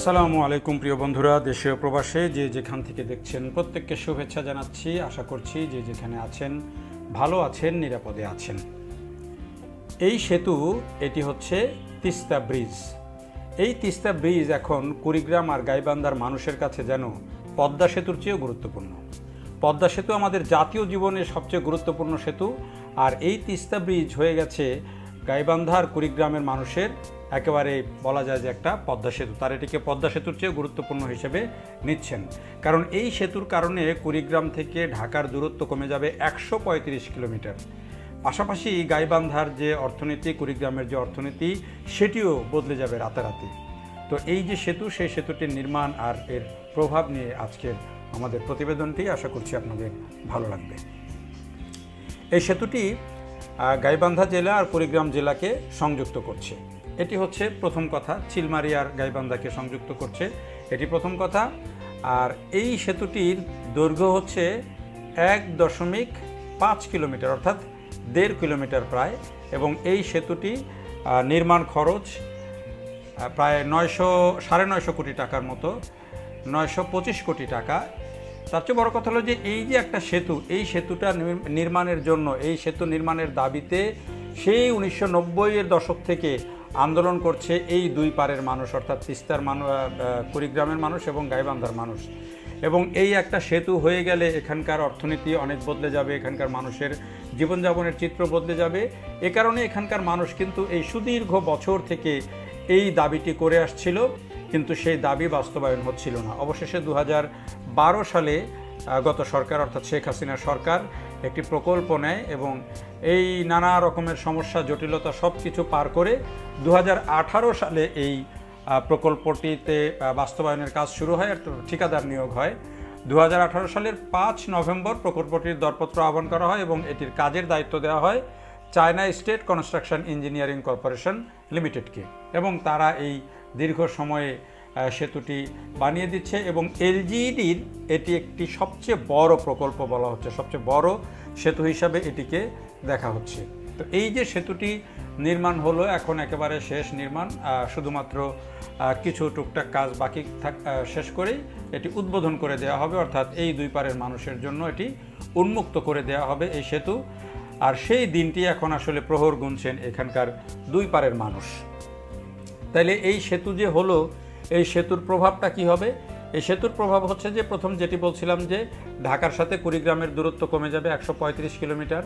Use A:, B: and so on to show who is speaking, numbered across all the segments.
A: আসসালামু আলাইকুম প্রিয় বন্ধুরা, দেশে ও প্রবাসে যে যেখান থেকে দেখছেন প্রত্যেককে শুভেচ্ছা জানাচ্ছি। আশা করছি যে যেখানে আছেন ভালো আছেন, নিরাপদে আছেন। এই সেতু এটি হচ্ছে তিস্তা ব্রিজ। এই তিস্তা ব্রিজ এখন কুড়িগ্রাম আর গাইবান্ধার মানুষের কাছে যেন পদ্মা সেতুর চেয়েও গুরুত্বপূর্ণ। পদ্মা সেতু আমাদের জাতীয় জীবনের সবচেয়ে গুরুত্বপূর্ণ সেতু, আর এই তিস্তা ব্রিজ হয়ে গেছে গাইবান্ধা আর কুড়িগ্রামের মানুষের একেবারে বলা যায় যে একটা পদ্মা সেতু। তার এটিকে পদ্মা সেতুর চেয়েও গুরুত্বপূর্ণ হিসেবে নিচ্ছেন, কারণ এই সেতুর কারণে কুড়িগ্রাম থেকে ঢাকার দূরত্ব কমে যাবে 135 কিলোমিটার। পাশাপাশি গাইবান্ধার যে অর্থনীতি, কুড়িগ্রামের যে অর্থনীতি, সেটিও বদলে যাবে রাতারাতি। তো এই যে সেতু, সেই সেতুটির নির্মাণ আর এর প্রভাব নিয়ে আজকের আমাদের প্রতিবেদনটি, আশা করছি আপনাদের ভালো লাগবে। এই সেতুটি গাইবান্ধা জেলা আর কুড়িগ্রাম জেলাকে সংযুক্ত করছে। এটি হচ্ছে প্রথম কথা, চিলমারি আর গাইবান্ধাকে সংযুক্ত করছে, এটি প্রথম কথা। আর এই সেতুটির দৈর্ঘ্য হচ্ছে 1.5 কিলোমিটার, অর্থাৎ 1.5 কিলোমিটার প্রায়। এবং এই সেতুটি নির্মাণ খরচ প্রায় 900-950 কোটি টাকার মতো, 925 কোটি টাকা। তার চেয়ে বড় কথা হলো যে এই যে একটা সেতু, এই সেতুটা নির্মাণের জন্য, এই সেতু নির্মাণের দাবিতে সেই 1990-এর দশক থেকে আন্দোলন করছে এই দুই পারের মানুষ, অর্থাৎ তিস্তার মানুষ, কুড়িগ্রামের মানুষ এবং গাইবান্ধার মানুষ। এবং এই একটা সেতু হয়ে গেলে এখানকার অর্থনীতি অনেক বদলে যাবে, এখানকার মানুষের জীবনযাপনের চিত্র বদলে যাবে। এ কারণে এখানকার মানুষ কিন্তু এই সুদীর্ঘ বছর থেকে এই দাবিটি করে আসছিল, কিন্তু সেই দাবি বাস্তবায়ন হচ্ছিল না। অবশেষে 2012 সালে গত সরকার, অর্থাৎ শেখ হাসিনার সরকার, একটি প্রকল্প নেয় এবং এই নানা রকমের সমস্যা, জটিলতা সব কিছু পার করে 2018 সালে এই প্রকল্পটিতে বাস্তবায়নের কাজ শুরু হয়, আর ঠিকাদার নিয়োগ হয়। 2018 সালের 5 নভেম্বর প্রকল্পটির দরপত্র আহ্বান করা হয় এবং এটির কাজের দায়িত্ব দেওয়া হয় China state construction engineering corporation লিমিটেডকে, এবং তারা এই দীর্ঘ সময়ে সেতুটি বানিয়ে দিচ্ছে। এবং এলজিইডির এটি একটি সবচেয়ে বড় প্রকল্প বলা হচ্ছে, সবচেয়ে বড় সেতু হিসাবে এটিকে দেখা হচ্ছে। তো এই যে সেতুটি নির্মাণ হলো, এখন একেবারে শেষ নির্মাণ, শুধুমাত্র কিছু টুকটাক কাজ বাকি শেষ করেই এটি উদ্বোধন করে দেওয়া হবে, অর্থাৎ এই দুই পারের মানুষের জন্য এটি উন্মুক্ত করে দেওয়া হবে এই সেতু। আর সেই দিনটি এখন আসলে প্রহর গুনছেন এখানকার দুই পারের মানুষ। তাইলে এই সেতু যে হলো, এই সেতুর প্রভাবটা কি হবে? এই সেতুর প্রভাব হচ্ছে যে, প্রথম যেটি বলছিলাম যে ঢাকার সাথে কুড়িগ্রামের দূরত্ব কমে যাবে 135 কিলোমিটার।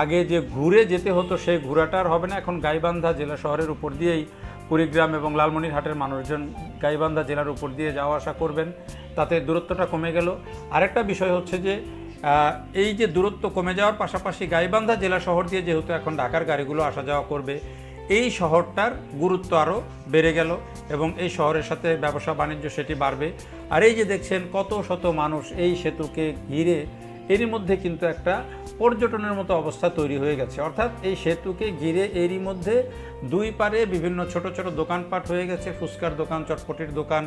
A: আগে যে ঘুরে যেতে হতো সেই ঘোরাটা আর হবে না, এখন গাইবান্ধা জেলা শহরের উপর দিয়েই কুড়িগ্রাম এবং লালমনিরহাটের মানুষজন গাইবান্ধা জেলার উপর দিয়ে যাওয়া আসা করবেন, তাতে দূরত্বটা কমে গেল। আরেকটা বিষয় হচ্ছে যে এই যে দূরত্ব কমে যাওয়ার পাশাপাশি গাইবান্ধা জেলা শহর দিয়ে যেহেতু এখন ঢাকার গাড়িগুলো আসা যাওয়া করবে, এই শহরটার গুরুত্ব আরও বেড়ে গেল এবং এই শহরের সাথে ব্যবসা বাণিজ্য সেটি বাড়বে। আর এই যে দেখছেন কত শত মানুষ এই সেতুকে ঘিরে, এরই মধ্যে কিন্তু একটা পর্যটনের মতো অবস্থা তৈরি হয়ে গেছে। অর্থাৎ এই সেতুকে ঘিরে এরই মধ্যে দুই পারে বিভিন্ন ছোট ছোট দোকানপাট হয়ে গেছে, ফুচকার দোকান, চটপটির দোকান,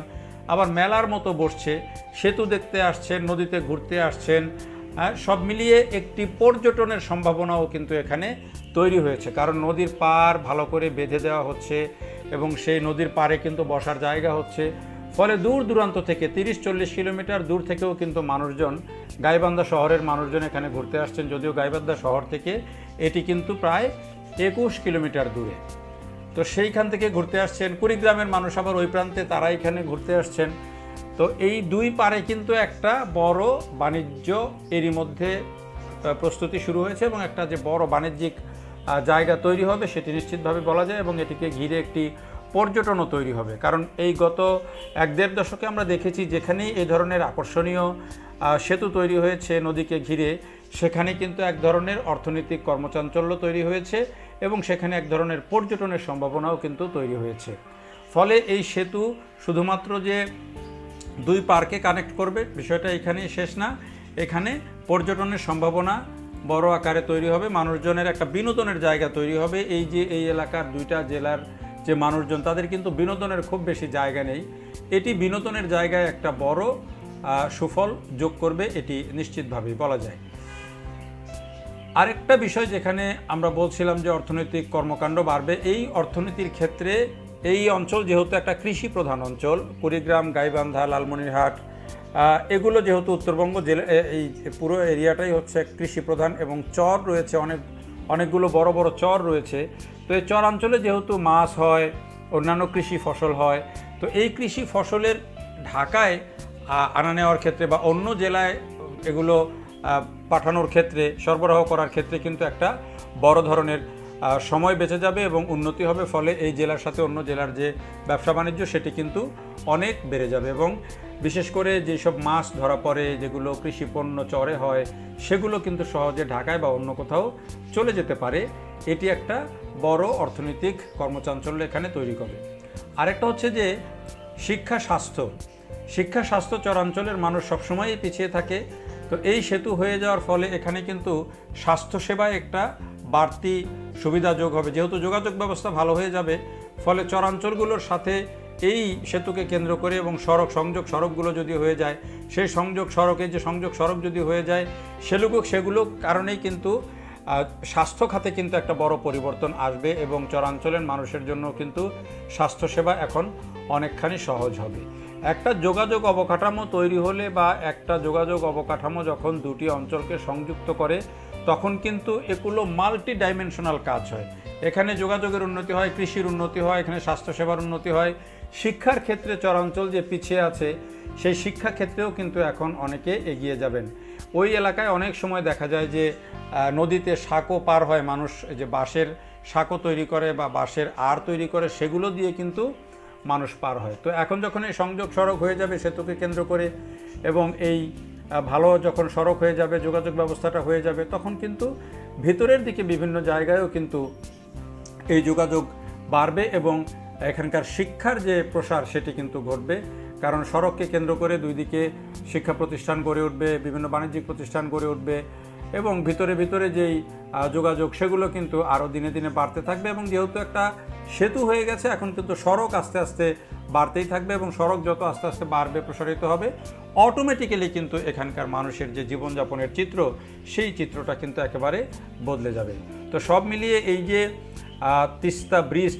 A: আবার মেলার মতো বসছে। সেতু দেখতে আসছেন, নদীতে ঘুরতে আসছেন, সব মিলিয়ে একটি পর্যটনের সম্ভাবনাও কিন্তু এখানে তৈরি হয়েছে, কারণ নদীর পাড় ভালো করে বেঁধে দেওয়া হচ্ছে এবং সেই নদীর পাড়ে কিন্তু বসার জায়গা হচ্ছে। ফলে দূর দূরান্ত থেকে 30-40 কিলোমিটার দূর থেকেও কিন্তু মানুষজন, গাইবান্ধা শহরের মানুষজন এখানে ঘুরতে আসছেন। যদিও গাইবান্ধা শহর থেকে এটি কিন্তু প্রায় 21 কিলোমিটার দূরে। তো সেইখান থেকে ঘুরতে আসছেন কুড়িগ্রামের মানুষ, আবার ওই প্রান্তে তারা এখানে ঘুরতে আসছেন। তো এই দুই পারে কিন্তু একটা বড় বাণিজ্য এরই মধ্যে প্রস্তুতি শুরু হয়েছে এবং একটা যে বড় বাণিজ্যিক জায়গা তৈরি হবে সেটি নিশ্চিতভাবে বলা যায়, এবং এটিকে ঘিরে একটি পর্যটনও তৈরি হবে। কারণ এই গত 1-1.5 দশকে আমরা দেখেছি যেখানেই এই ধরনের আকর্ষণীয় সেতু তৈরি হয়েছে নদীকে ঘিরে, সেখানে কিন্তু এক ধরনের অর্থনৈতিক কর্মচাঞ্চল্য তৈরি হয়েছে এবং সেখানে এক ধরনের পর্যটনের সম্ভাবনাও কিন্তু তৈরি হয়েছে। ফলে এই সেতু শুধুমাত্র যে দুই পার্কে কানেক্ট করবে বিষয়টা এখানেই শেষ না, এখানে পর্যটনের সম্ভাবনা বড় আকারে তৈরি হবে, মানুষজনের একটা বিনোদনের জায়গা তৈরি হবে। এই যে এই এলাকার দুইটা জেলার যে মানুষজন, তাদের কিন্তু বিনোদনের খুব বেশি জায়গা নেই, এটি বিনোদনের জায়গায় একটা বড় সুফল যোগ করবে, এটি নিশ্চিতভাবেই বলা যায়। আরেকটা বিষয় যেখানে আমরা বলছিলাম যে অর্থনৈতিক কর্মকাণ্ড বাড়বে, এই অর্থনীতির ক্ষেত্রে এই অঞ্চল যেহেতু একটা কৃষি প্রধান অঞ্চল, কুড়িগ্রাম, গাইবান্ধা, লালমনিরহাট এগুলো যেহেতু উত্তরবঙ্গ জেলা, এই পুরো এরিয়াটাই হচ্ছে কৃষি প্রধান এবং চর রয়েছে, অনেকগুলো বড় বড় চর রয়েছে। তো এই চরাঞ্চলে যেহেতু মাছ হয়, অন্যান্য কৃষি ফসল হয়, তো এই কৃষি ফসলের ঢাকায় আনা নেওয়ার ক্ষেত্রে বা অন্য জেলায় এগুলো পাঠানোর ক্ষেত্রে, সরবরাহ করার ক্ষেত্রে কিন্তু একটা বড় ধরনের সময় বেঁচে যাবে এবং উন্নতি হবে। ফলে এই জেলার সাথে অন্য জেলার যে ব্যবসা বাণিজ্য সেটি কিন্তু অনেক বেড়ে যাবে এবং বিশেষ করে যেসব মাছ ধরা পড়ে, যেগুলো কৃষি পণ্য চরে হয়, সেগুলো কিন্তু সহজে ঢাকায় বা অন্য কোথাও চলে যেতে পারে। এটি একটা বড় অর্থনৈতিক কর্মচাঞ্চল্য এখানে তৈরি করে। আরেকটা হচ্ছে যে শিক্ষা স্বাস্থ্য চরাঞ্চলের মানুষ সবসময়ই পিছিয়ে থাকে। তো এই সেতু হয়ে যাওয়ার ফলে এখানে কিন্তু স্বাস্থ্যসেবায় একটা বাড়তি সুবিধা যোগ হবে, যেহেতু যোগাযোগ ব্যবস্থা ভালো হয়ে যাবে। ফলে চরাঞ্চলগুলোর সাথে এই সেতুকে কেন্দ্র করে এবং সংযোগ সড়কগুলো যদি হয়ে যায়, সেই সংযোগ সড়ক যদি হয়ে যায়, সেগুলো কারণেই কিন্তু স্বাস্থ্য খাতে কিন্তু একটা বড় পরিবর্তন আসবে এবং চরাঞ্চলের মানুষের জন্য কিন্তু স্বাস্থ্যসেবা এখন অনেকখানি সহজ হবে। একটা যোগাযোগ অবকাঠামো তৈরি হলে বা একটা যোগাযোগ অবকাঠামো যখন দুটি অঞ্চলকে সংযুক্ত করে, তখন কিন্তু এগুলো মাল্টি ডাইমেনশনাল কাজ হয়। এখানে যোগাযোগের উন্নতি হয়, কৃষির উন্নতি হয়, এখানে স্বাস্থ্যসেবার উন্নতি হয়, শিক্ষার ক্ষেত্রে চরাঞ্চল যে পিছিয়ে আছে সেই শিক্ষা ক্ষেত্রেও কিন্তু এখন অনেকে এগিয়ে যাবেন। ওই এলাকায় অনেক সময় দেখা যায় যে নদীতে সাঁকো পার হয়, মানুষ যে বাঁশের সাঁকো তৈরি করে বা বাঁশের আড় তৈরি করে, সেগুলো দিয়ে কিন্তু মানুষ পার হয়। তো এখন যখন এই সংযোগ সড়ক হয়ে যাবে সেতুকে কেন্দ্র করে এবং এই ভালো যখন সড়ক হয়ে যাবে, যোগাযোগ ব্যবস্থাটা হয়ে যাবে, তখন কিন্তু ভিতরের দিকে বিভিন্ন জায়গায়ও কিন্তু এই যোগাযোগ বাড়বে এবং এখানকার শিক্ষার যে প্রসার সেটি কিন্তু ঘটবে। কারণ সড়ককে কেন্দ্র করে দুই দিকে শিক্ষা প্রতিষ্ঠান গড়ে উঠবে, বিভিন্ন বাণিজ্যিক প্রতিষ্ঠান গড়ে উঠবে এবং ভিতরে যেই যোগাযোগ সেগুলো কিন্তু আরও দিনে দিনে বাড়তে থাকবে। এবং যেহেতু একটা সেতু হয়ে গেছে, এখন কিন্তু সড়ক আস্তে আস্তে বাড়তেই থাকবে এবং সড়ক যত আস্তে আস্তে বাড়বে, প্রসারিত হবে, অটোমেটিক্যালি কিন্তু এখানকার মানুষের যে জীবনযাপনের চিত্র, সেই চিত্রটা কিন্তু একেবারে বদলে যাবে। তো সব মিলিয়ে এই যে তিস্তা ব্রিজ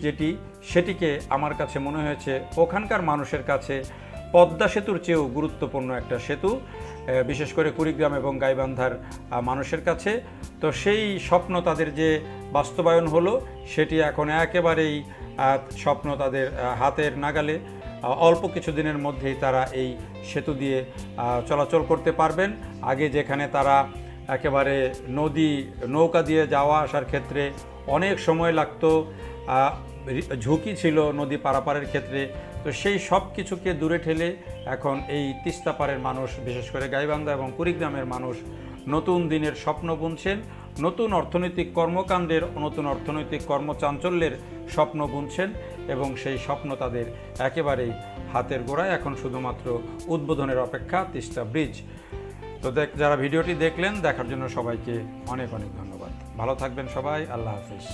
A: সেটিকে আমার কাছে মনে হয়েছে ওখানকার মানুষের কাছে পদ্মা সেতুর চেয়েও গুরুত্বপূর্ণ একটা সেতু, বিশেষ করে কুড়িগ্রাম এবং গাইবান্ধার মানুষের কাছে। তো সেই স্বপ্ন তাদের যে বাস্তবায়ন হলো, সেটি এখন একেবারেই স্বপ্ন তাদের হাতের নাগালে। অল্প কিছু দিনের মধ্যেই তারা এই সেতু দিয়ে চলাচল করতে পারবেন। আগে যেখানে তারা একেবারে নৌকা দিয়ে যাওয়া আসার ক্ষেত্রে অনেক সময় লাগতো, ঝুঁকি ছিল নদী পারাপারের ক্ষেত্রে, তো সেই সব কিছুকে দূরে ঠেলে এখন এই তিস্তা পারের মানুষ, বিশেষ করে গাইবান্ধা এবং কুড়িগ্রামের মানুষ নতুন দিনের স্বপ্ন বুনছেন, নতুন অর্থনৈতিক কর্মকাণ্ডের, নতুন অর্থনৈতিক কর্মচাঞ্চল্যের স্বপ্ন বুনছেন এবং সেই স্বপ্ন তাদের একেবারেই হাতের গোড়ায়। এখন শুধুমাত্র উদ্বোধনের অপেক্ষা তিস্তা ব্রিজ। তো যারা ভিডিওটি দেখলেন, দেখার জন্য সবাইকে অনেক অনেক ধন্যবাদ। ভালো থাকবেন সবাই। আল্লাহ হাফিজ।